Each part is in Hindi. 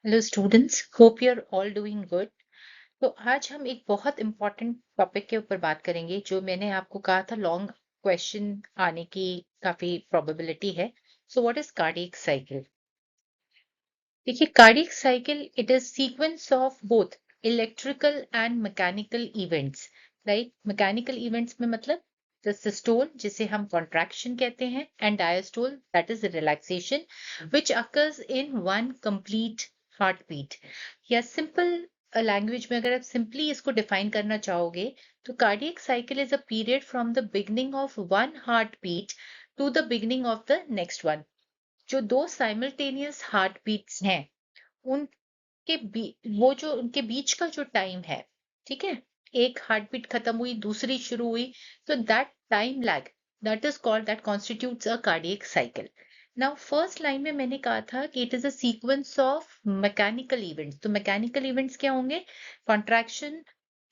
Hello students, hope you are all doing good. तो आज हम एक बहुत इंपॉर्टेंट टॉपिक के ऊपर बात करेंगे जो मैंने आपको कहा था लॉन्ग क्वेश्चन आने की काफी प्रोबेबिलिटी है। So what is cardiac cycle? देखिए, cardiac cycle it is sequence of both electrical and mechanical events. Right, mechanical events में मतलब द सिस्टोल जिसे हम कॉन्ट्रैक्शन कहते हैं and diastole that is relaxation which occurs in one complete heartbeat। या सिंपल लैंग्वेज में अगर आप सिंपली इसको डिफाइन करना चाहोगे तो cardiac cycle is a period from the beginning of one heartbeat to the beginning of the next one. जो दो साइमल्टेनियस हार्ट बीट्स हैं उनके वो जो उनके बीच का जो टाइम है, ठीक है, एक हार्ट बीट खत्म हुई दूसरी शुरू हुई, तो that time lag that is called that constitutes a cardiac cycle. Now first line में मैंने कहा था कि it is a sequence of mechanical events. तो मैकेनिकल इवेंट्स क्या होंगे? Contraction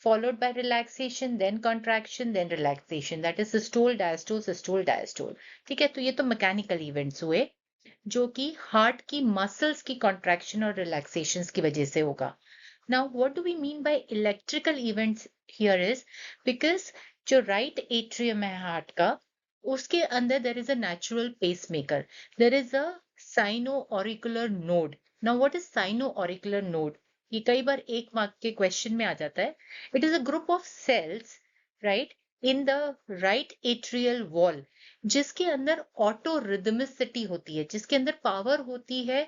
followed by relaxation, then contraction, then relaxation, that is systole diastole systole diastole। ठीक है, तो ये तो मैकेनिकल इवेंट्स हुए जो कि हार्ट की मसल्स की कॉन्ट्रैक्शन और रिलैक्सेशंस की वजह से होगा। Now what do we mean by electrical events here is because जो राइट एट्रियम है हार्ट का उसके अंदर there is a natural pace maker, there is a sino auricular node. Now what is sino auricular node? ये कई बार एक मार्क के क्वेश्चन में आ जाता है। It is a group of cells, right, in the right atrial wall जिसके अंदर ऑटो रिदमिसिटी होती है, जिसके अंदर पावर होती है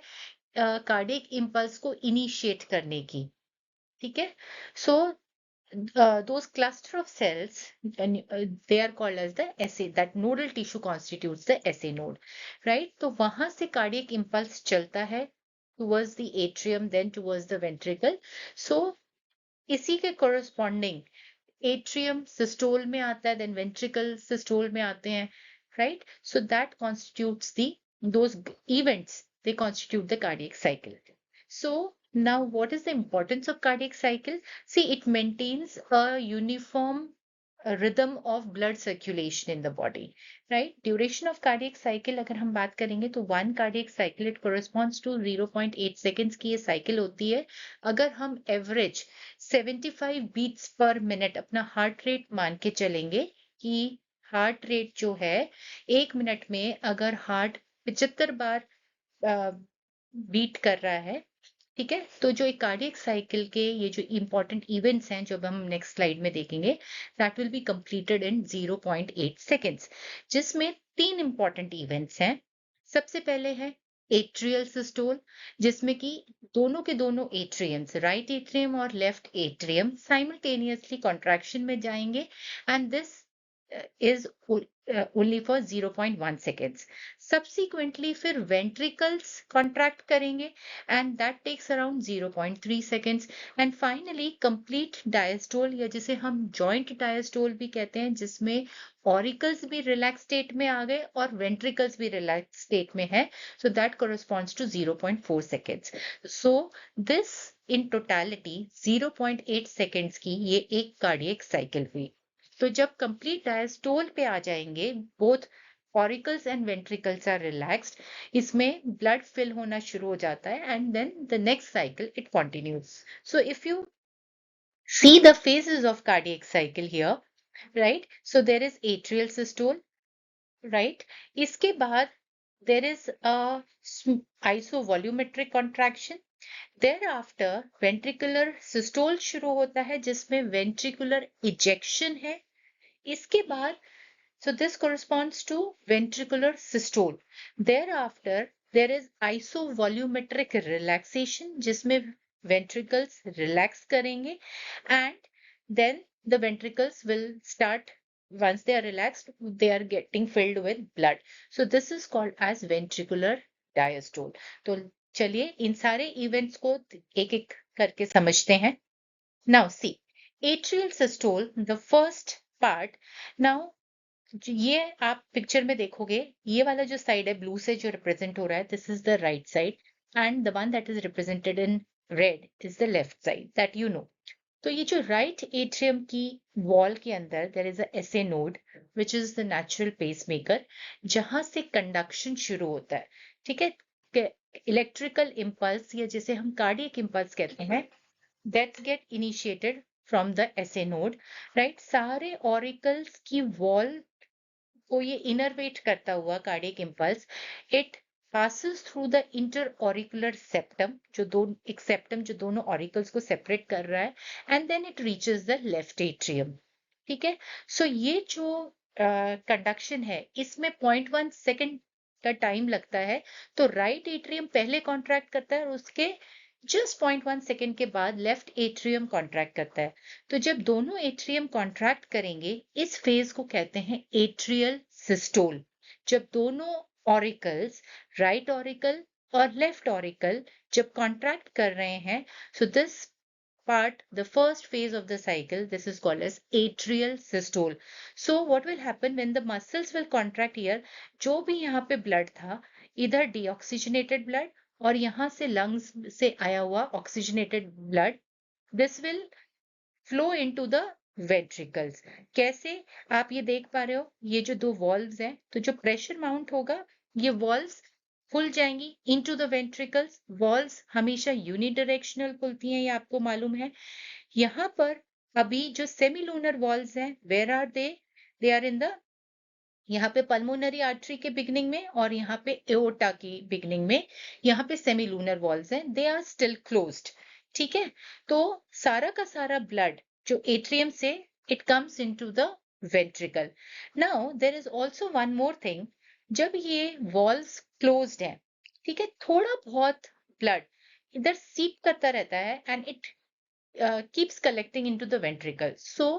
कार्डियक इम्पल्स को इनिशिएट करने की। ठीक है, सो those cluster of cells and they are called as the SA, that nodal tissue constitutes the SA node, right? तो वहां से कार्डियक इम्पल्स चलता है towards the atrium, then towards the ventricle। so इसी के corresponding atrium systole में आता है, then ventricle systole में आते हैं, right? So that constitutes those events, they constitute the cardiac cycle। So now what is the importance of cardiac cycle? See, it maintains a uniform rhythm of blood circulation in the body, right? Duration of cardiac cycle अगर हम बात करेंगे तो one cardiac cycle it corresponds to 0.8 seconds की ये cycle होती है। अगर हम average 75 बीट्स पर मिनट अपना हार्ट रेट मान के चलेंगे कि हार्ट रेट जो है एक मिनट में अगर हार्ट 75 बार बीट कर रहा है, ठीक है, तो जो एक कार्डियक साइकिल के ये जो इंपॉर्टेंट इवेंट्स हैं जो हम नेक्स्ट स्लाइड में देखेंगे that will be completed in 0.8 seconds, जिसमें तीन इंपॉर्टेंट इवेंट्स हैं। सबसे पहले है एट्रियल सिस्टोल, जिसमें कि दोनों के दोनों एट्रियम्स, राइट एट्रियम और लेफ्ट एट्रियम साइमल्टेनियसली कॉन्ट्रैक्शन में जाएंगे and this is only for 0.1 seconds। Subsequently फिर ventricles contract करेंगे and that takes around 0.3 seconds। And finally complete diastole या जिसे हम joint diastole भी कहते हैं, जिसमें auricles भी relaxed state में आ गए और ventricles भी relaxed state में है, so that corresponds to 0.4 seconds। So this in totality 0.8 seconds की ये एक cardiac cycle हुई। तो जब कंप्लीट डायस्टोल पे आ जाएंगे both auricles and ventricles are relaxed, इसमें ब्लड फिल होना शुरू हो जाता है and then the next cycle it continues. So if you see the phases of cardiac cycle here, right, so there is atrial systole, right, इसके बाद there is a isovolumetric contraction, thereafter ventricular systole शुरू होता है जिसमें ventricular ejection है। इसके बाद so this corresponds to ventricular systole। Thereafter there is isovolumetric relaxation जिसमें ventricles relax करेंगे and then the ventricles will start, once they are relaxed they are getting filled with blood, so this is called as ventricular diastole। तो चलिए इन सारे इवेंट्स को एक एक करके समझते हैं। Now see, atrial systole, the first part। now ये आप पिक्चर में देखोगे, ये वाला जो साइड है ब्लू से जो रिप्रेजेंट हो रहा है this is the right side and the one that is represented in red is the left side that you know. तो ये जो राइट एट्रियम की वॉल के अंदर there is a SA node which is the natural pace maker, जहां से कंडक्शन शुरू होता है। ठीक है, इलेक्ट्रिकल इम्पल्स या जिसे हम कार्डियक इम्पल्स कहते हैं, that's get initiated from the SA node, right. सारे ऑरिकल्स की वॉल को ये इनर्वेट करता हुआ cardiac impulse, it passes through the interauricular septum, जो दो एक सेप्टम जो दोनों ऑरिकल्स को सेपरेट कर रहा है, and then it reaches the left atrium. ठीक है। सो ये जो कंडक्शन है इसमें 0.1 सेकेंड का टाइम लगता है। तो राइट एट्रियम पहले कॉन्ट्रैक्ट करता है और उसके जस्ट 0.1 सेकेंड के बाद लेफ्ट एट्रियम कॉन्ट्रैक्ट करता है। तो जब दोनों एट्रियम कॉन्ट्रैक्ट करेंगे इस फेज को कहते हैं एट्रियल सिस्टोल। जब दोनों ऑरिकल्स, राइट ऑरिकल और लेफ्ट ऑरिकल जब कॉन्ट्रैक्ट कर रहे हैं, so this part, the first phase of the cycle, this is called as atrial systole. So what will happen when the muscles will contract here, जो भी यहाँ पे blood था, इधर deoxygenated blood और यहाँ से lungs से आया हुआ oxygenated blood, this will flow into the ventricles. कैसे, आप ये देख पा रहे हो, ये जो दो वॉल्व्स हैं, तो जो प्रेशर माउंट होगा, ये वॉल्व्स खुल जाएंगी इनटू द वेंट्रिकल्स। वॉल्व्स हमेशा यूनिडायरेक्शनल खुलती हैं, ये आपको मालूम है। यहाँ पर अभी जो सेमीलूनर वॉल्व्स हैं, where are they are in the, यहाँ पे पल्मोनरी आर्टरी के बिगनिंग में और यहाँ पे एओर्टा की बिगनिंग में, यहाँ पे सेमीलूनर वॉल्व्स हैं, दे आर स्टिल क्लोज्ड। ठीक है। तो सारा का सारा ब्लड जो एट्रियम से it comes into the ventricle. Now there is also one more thing, जब ये वॉल्व्स क्लोज्ड हैं, ठीक है, थोड़ा बहुत ब्लड इधर सीप करता रहता है and it keeps collecting into the ventricle. So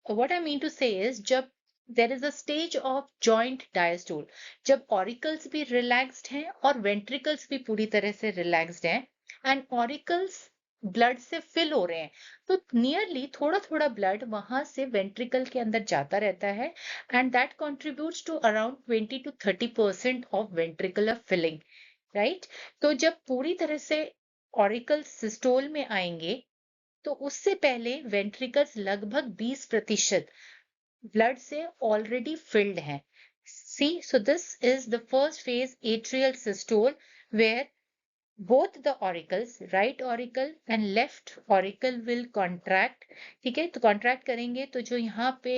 what I mean to say is, जब there is a stage of joint diastole, जब ऑरिकल्स भी रिलैक्स्ड हैं और वेंट्रिकल्स भी पूरी तरह से रिलैक्स्ड हैं एंड ऑरिकल्स ब्लड से फिल हो रहे हैं, तो नियरली थोड़ा थोड़ा ब्लड वहां से वेंट्रिकल के अंदर जाता रहता है and that contributes to around 20 to 30% of ventricular filling, right. तो जब पूरी तरह से ऑरिकल सिस्टोल में आएंगे तो उससे पहले वेंट्रिकल्स लगभग 20% ब्लड से ऑलरेडी फिल्ड हैं। See, so this is the first phase, atrial systole, where both the auricles, right auricle and left auricle will contract। ठीक है, तो कॉन्ट्रैक्ट करेंगे तो जो यहाँ पे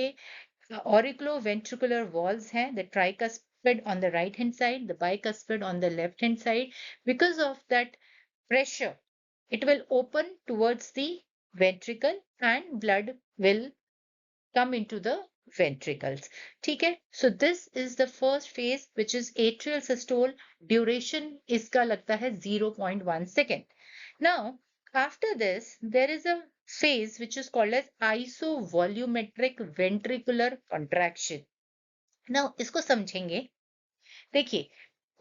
auriculoventricular walls हैं, the tricuspid on the right hand side, the bicuspid on the left hand side, because of that pressure it will open towards the ventricle and blood will come into the ventricles। ठीक है। So this is the first phase which is atrial systole, duration इसका लगता है 0.1 second। Now after this there is a phase which is called as isovolumetric ventricular contraction। Now इसको समझेंगे। देखिए,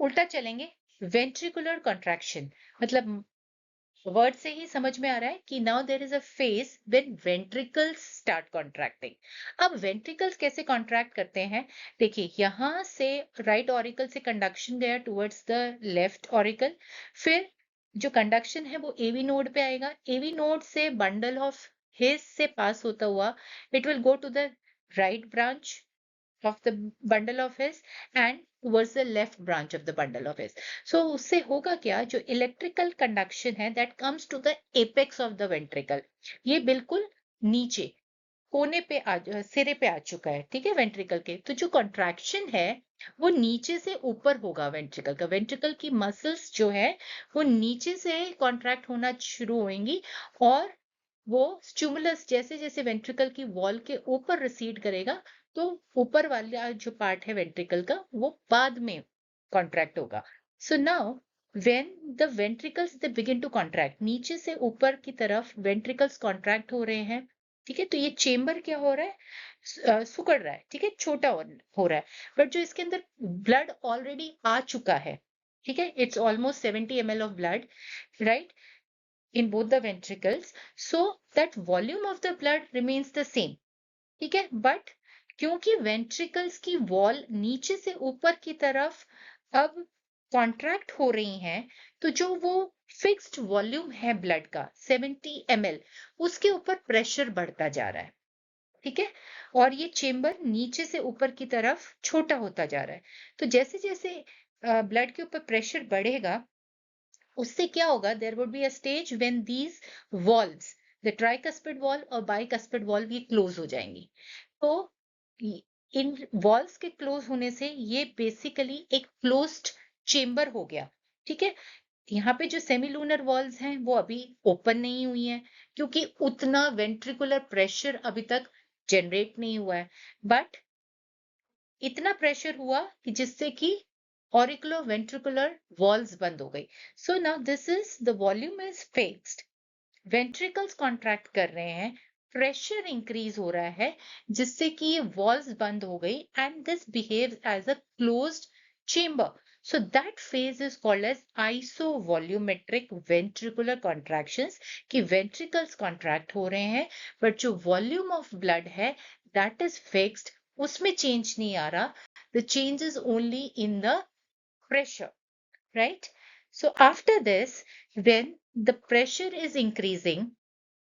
उल्टा चलेंगे। वेंट्रिकुलर कॉन्ट्रैक्शन मतलब वर्ड से ही समझ में आ रहा है कि now there is a phase when ventricles start contracting. अब वेंट्रिकल्स कैसे कॉन्ट्रैक्ट करते हैं, देखिए यहां से राइट ऑरिकल से कंडक्शन गया टुवर्ड्स द लेफ्ट ऑरिकल, फिर जो कंडक्शन है वो एवी नोड पे आएगा, एवी नोड से बंडल ऑफ हिस से पास होता हुआ it will go to the right branch of the bundle of his and towards the left branch of the bundle of his। So उससे होगा क्या, जो इलेक्ट्रिकल कंडक्शन है that comes to the apex of the ventricle, ये बिल्कुल नीचे कोने पे सिरे पे आ चुका है। ठीक है, वेंट्रिकल के, तो जो कॉन्ट्रैक्शन है वो नीचे से ऊपर होगा वेंट्रिकल का। वेंट्रिकल की मसल्स जो है वो नीचे से कॉन्ट्रैक्ट होना शुरू होंगी और वो स्टिमुलस जैसे जैसे वेंट्रिकल की वॉल के ऊपर रिसीड करेगा तो ऊपर वाला जो पार्ट है वेंट्रिकल का वो बाद में कॉन्ट्रैक्ट होगा। So now when the ventricles they begin to contract, नीचे से ऊपर की तरफ वेंट्रिकल्स कॉन्ट्रैक्ट हो रहे हैं। ठीक है, तो ये चेम्बर क्या हो रहा है, सिकुड़ रहा है। ठीक है, छोटा हो रहा है, बट जो इसके अंदर ब्लड ऑलरेडी आ चुका है, ठीक है, it's almost 70 ml of blood, right, in both the ventricles, so that volume of the blood remains the same। ठीक है, बट क्योंकि वेंट्रिकल्स की वॉल नीचे से ऊपर की तरफ अब कॉन्ट्रैक्ट हो रही हैं, तो जो वो फिक्स्ड वॉल्यूम है ब्लड का 70 ml, उसके ऊपर प्रेशर बढ़ता जा रहा है। ठीक है, और ये चेम्बर नीचे से ऊपर की तरफ छोटा होता जा रहा है। तो जैसे जैसे ब्लड के ऊपर प्रेशर बढ़ेगा उससे क्या होगा, there would be a stage when these valves, the tricuspid valve और बाइकस्पिड वॉल्व, ये क्लोज हो जाएंगी। तो इन वॉल्व्स के क्लोज होने से ये बेसिकली एक क्लोज्ड चेम्बर हो गया। ठीक है, यहाँ पे जो सेमीलूनर वॉल्व्स हैं वो अभी ओपन नहीं हुई हैं, क्योंकि उतना वेंट्रिकुलर प्रेशर अभी तक जनरेट नहीं हुआ है। बट इतना प्रेशर हुआ कि जिससे कि ऑरिकुलो वेंट्रिकुलर वॉल्स बंद हो गई। So now this is the volume is fixed, ventricles contract कर रहे हैं, प्रेशर इंक्रीज हो रहा है, जिससे कि ये वॉल्स बंद हो गई and this behaves as a closed chamber. So that phase is called as isovolumetric ventricular contractions, कि ventricles contract हो रहे हैं, but जो volume of blood है that is fixed, उसमें change नहीं आ रहा, the change is only in the pressure, right? So after this, when the pressure is increasing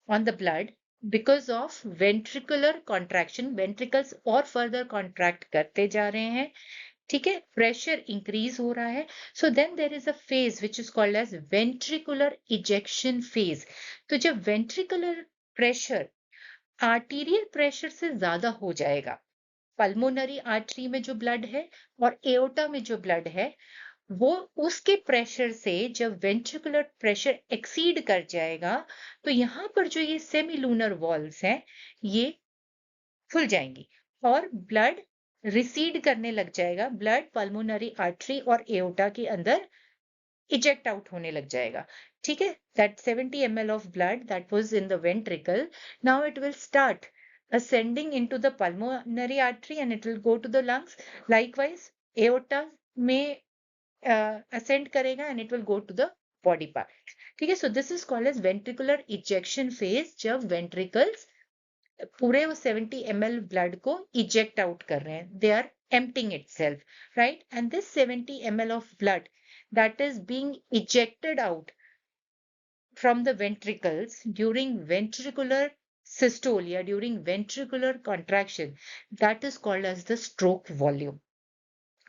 on the blood because of ventricular contraction, ventricles और further contract करते जा रहे हैं, ठीक है, प्रेशर इंक्रीज हो रहा है। So then there is a phase which is called as ventricular ejection phase. तो जब वेंट्रिकुलर प्रेशर आर्टीरियल प्रेशर से ज्यादा हो जाएगा, पल्मोनरी आर्टरी में जो ब्लड है और एओटा में जो ब्लड है, वो उसके प्रेशर से जब वेंट्रिकुलर प्रेशर एक्सीड कर जाएगा, तो यहाँ पर जो ये सेमीलूनर वॉल्व्स हैं ये खुल जाएंगी और ब्लड रिसीड करने लग जाएगा, ब्लड पल्मोनरी आर्टरी और एओटा के अंदर इजेक्ट आउट होने लग जाएगा। ठीक है, that 70 ml of blood that was in the ventricle, now it will start ascending into the pulmonary artery and it will go to the lungs. Likewise aorta में ascend करेगा and it will go to the body part. ठीक है, so this is called as ventricular ejection phase, जब ventricles पूरे वो 70 ml ब्लड को इजेक्ट आउट कर रहे हैं, they are emptying itself, right? And this 70 ml of blood that is being ejected out from the ventricles during ventricular systole या during ventricular contraction, that is called as the stroke volume.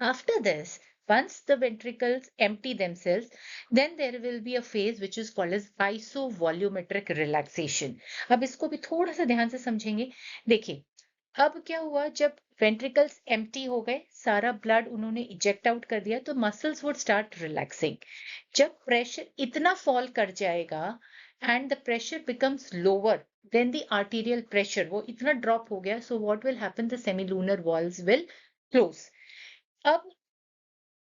After this, once the ventricles empty themselves, then there will be a phase which is called as isovolumetric relaxation. अब इसको भी थोड़ा सा ध्यान से समझेंगे। देखिए, अब क्या हुआ, जब वेंट्रिकल्स एम्प्टी हो गए, सारा ब्लड उन्होंने इजेक्ट आउट कर दिया, तो मसल्स वुड स्टार्ट रिलैक्सिंग। जब प्रेशर इतना फॉल कर जाएगा and the pressure becomes lower than the arterial pressure, वो इतना ड्रॉप हो गया, so what will happen, the semilunar valves will close. अब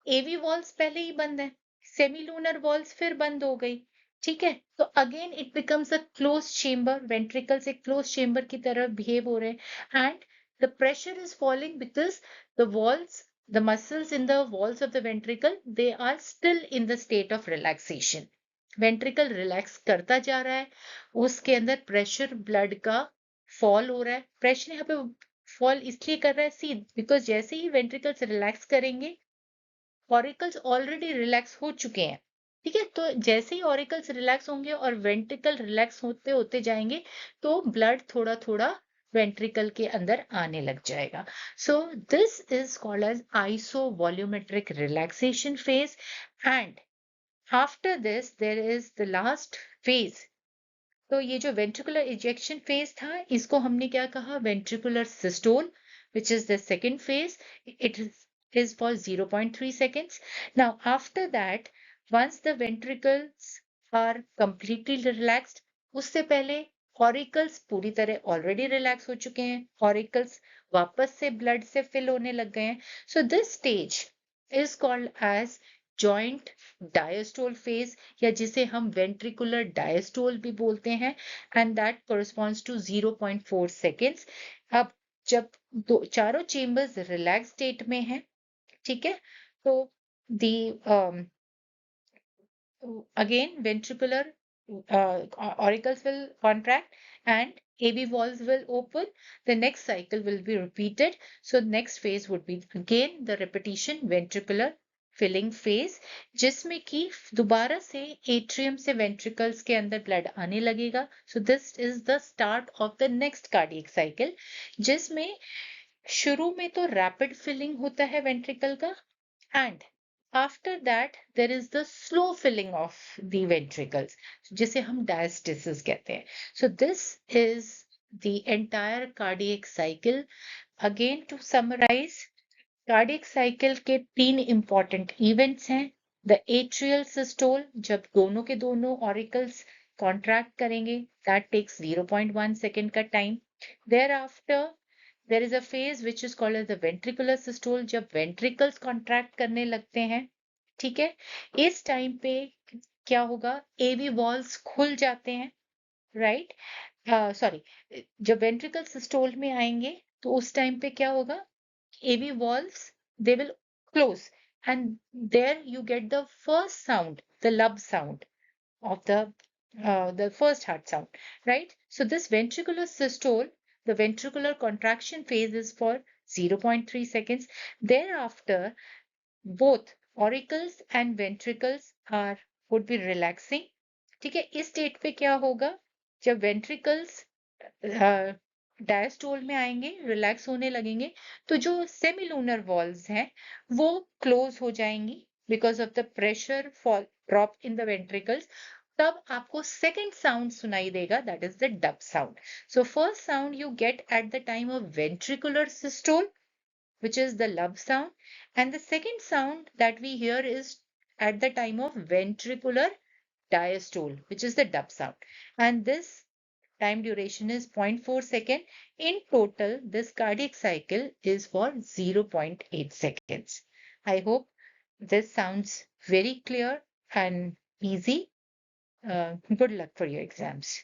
एवी वॉल्स पहले ही बंद है, सेमीलूनर वॉल्स फिर बंद हो गई। ठीक है, तो again it becomes a close chamber, ventricles एक क्लोज चेम्बर की तरह बिहेव हो रहे हैं and the pressure is falling because the walls, the muscles in the walls of the ventricle, they are still in the state of relaxation. Ventricle relax करता जा रहा है, उसके अंदर प्रेशर ब्लड का फॉल हो रहा है। प्रेशर यहाँ पे फॉल इसलिए कर रहा है, सी, बिकॉज जैसे ही वेंट्रिकल्स रिलैक्स करेंगे, ऑरिकल्स ऑलरेडी रिलैक्स हो चुके हैं। ठीक है, तो जैसे ही ऑरिकल्स रिलैक्स होंगे और वेंट्रिकल रिलैक्स होते होते जाएंगे, तो ब्लड थोड़ा थोड़ा वेंट्रिकल के अंदर आने लग जाएगा। So this is called as isovolumetric relaxation phase and after this there is the last phase. तो ये जो वेंट्रिकुलर इजेक्शन फेज था, इसको हमने क्या कहा, ventricular systole, which is the second phase. It is for 0.3 seconds. Now after that, once the ventricles are completely relaxed, उससे पहले ऑरिकल्स पूरी तरह ऑलरेडी रिलैक्स हो चुके हैं, ऑरिकल्स वापस से ब्लड से फिल होने लग गए हैं। So this stage is called as joint diastole phase, या जिसे हम वेंट्रिकुलर डायस्टोल भी बोलते हैं, and that corresponds to 0.4 seconds. अब जब दो चारों चेम्बर्स रिलैक्स स्टेट में हैं, ठीक है, तो दी again ventricular auricles will contract and AV valves will open. The next cycle will be repeated. So next phase would be again the repetition, ventricular filling phase, जिसमें कि दोबारा से एट्रियम से वेंट्रिकल्स के अंदर ब्लड आने लगेगा। सो this is the start of the next cardiac cycle, जिसमें शुरू में तो रैपिड फिलिंग होता है वेंट्रिकल का, and After that, there is the slow filling of the ventricles, जिसे हम diastasis कहते हैं. So this is the entire cardiac cycle. Again, to summarize, cardiac cycle के 3 इंपॉर्टेंट इवेंट्स हैं. द एट्रियल सिस्टोल, जब दोनों के दोनों ऑरिकल्स कॉन्ट्रैक्ट करेंगे, दैट टेक्स 0.1 सेकेंड का time. Thereafter there is a phase which is called as the ventricular systole, जब वेंट्रिकल्स कॉन्ट्रैक्ट करने लगते हैं. ठीक है, इस टाइम पे क्या होगा, एवी वॉल्स खुल जाते हैं, राइट. सॉरी, जब वेंट्रिकल सिस्टोल में आएंगे तो उस टाइम पे क्या होगा, AV valves, they will close, and there you get the first sound, the lub sound of the first heart sound, right? So this ventricular systole, the ventricular contraction phase is for 0.3 seconds. Thereafter, both auricles and ventricles are would be relaxing. ठीक है, इस स्टेट पे क्या होगा, जब ventricles डायस्टोल में आएंगे, रिलैक्स होने लगेंगे, तो जो सेमिलूनर वॉल्व्स हैं वो क्लोज हो जाएंगी because of the pressure fall drop in the ventricles. तब आपको सेकंड साउंड सुनाई देगा, that is the dub sound. So first sound you get at the time of ventricular systole, which is the lub sound, and the second sound that we hear is at the time of ventricular diastole, which is the dub sound. And this time duration is 0.4 second. In total, this cardiac cycle is for 0.8 seconds. I hope this sounds very clear and easy. Good luck for your exams.